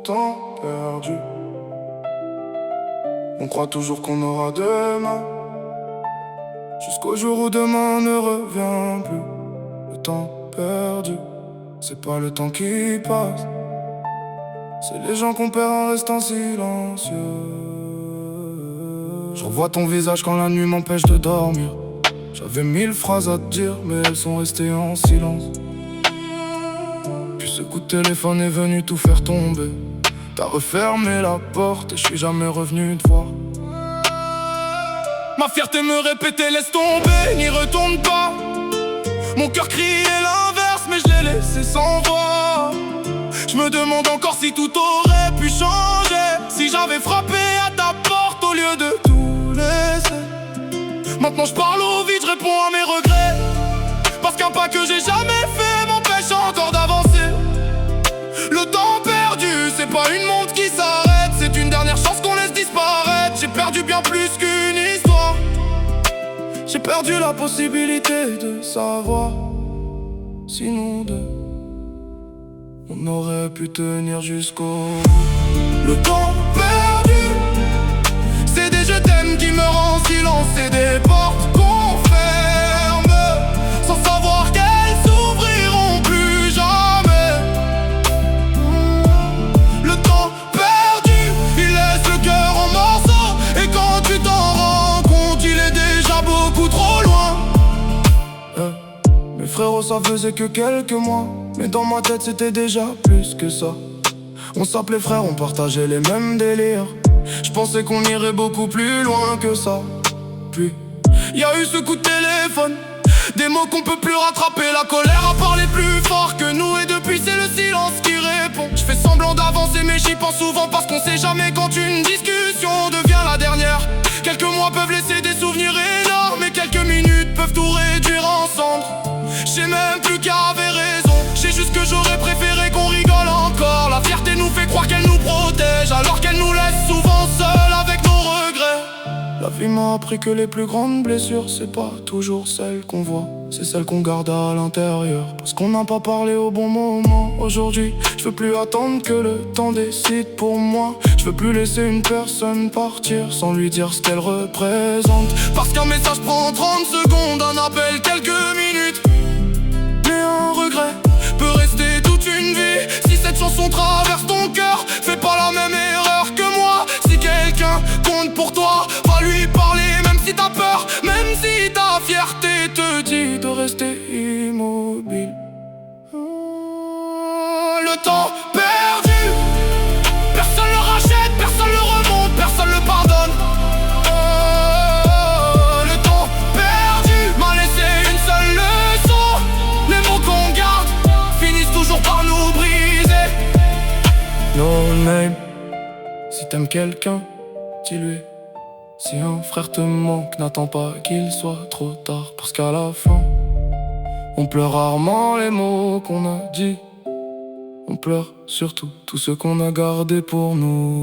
temps perdu. On croit toujours qu'on aura demain, jusqu'au jour où demain ne revient plus. Le temps perdu, c'est pas le temps qui passe, c'est les gens qu'on perd en restant silencieux. Je revois ton visage quand la nuit m'empêche de dormir. J'avais 1000 phrases à te dire, mais elles sont restées en silence. Puis ce coup de téléphone est venu tout faire tomber. T'as refermé la porte et je suis jamais revenu te voir. Ma fierté me répétait laisse tomber, n'y retourne pas. Mon cœur criait l'inverse, mais je l'ai laissé sans voix. Je me demande encore si tout aurait pu changer, si j'avais frappé à ta porte au lieu de tout laisser. Maintenant je parle au vide, je réponds à mes regrets, parce qu'un pas que j'ai jamais fait m'empêche encore d'avancer. Le temps perdu, c'est pas une montre qui s'arrête, c'est une dernière chance qu'on laisse disparaître. J'ai perdu bien plus qu'une histoire, j'ai perdu la possibilité de savoir si nous deux on aurait pu tenir jusqu'au bout. Le temps perdu, c'est des je t'aime qui meurent en silence, c'est des portes qu'on ferme sans savoir qu'elles s'ouvriront plus jamais. Le temps perdu, il laisse le cœur en morceaux, et quand tu t'en rends compte, il est déjà beaucoup trop loin. Mes frérots, ça faisait que quelques mois, mais dans ma tête c'était déjà plus que ça. On s'appelait frères, on partageait les mêmes délires. Je pensais qu'on irait beaucoup plus loin que ça. Puis y a eu ce coup de téléphone, des mots qu'on peut plus rattraper. La colère a parlé plus fort que nous, et depuis c'est le silence qui répond. Je fais semblant d'avancer mais j'y pense souvent, parce qu'on sait jamais quand une discussion devient la dernière. Quelques mois peuvent laisser des souvenirs énormes, et quelques minutes peuvent tout réduire en cendres. J'sais même plus qui avait raison, j'sais juste que j'aurais préféré qu'on rigole encore. La fierté nous fait croire qu'elle nous protège, alors qu'elle nous laisse souvent seuls avec nos regrets. La vie m'a appris que les plus grandes blessures, c'est pas toujours celles qu'on voit, c'est celles qu'on garde à l'intérieur, parce qu'on n'a pas parlé au bon moment. Aujourd'hui, je veux plus attendre que le temps décide pour moi. Je veux plus laisser une personne partir sans lui dire ce qu'elle représente, parce qu'un message prend 30 secondes, un appel quelques minutes. Mais un regret peut rester toute une vie. Si cette chanson traverse ton cœur, fais pas la même erreur que moi. Si quelqu'un compte pour toi, va lui parler même si t'as peur, même si ta fierté te dit de rester immobile. Le temps perdu, personne le rachète, personne le remonte, personne le pardonne. Le temps perdu m'a laissé une seule leçon, les mots qu'on garde finissent toujours par nous briser. No name, si t'aimes quelqu'un, dis-lui. Si un frère te manque, n'attends pas qu'il soit trop tard, parce qu'à la fin, on pleure rarement les mots qu'on a dit. On pleure surtout tout ce qu'on a gardé pour nous.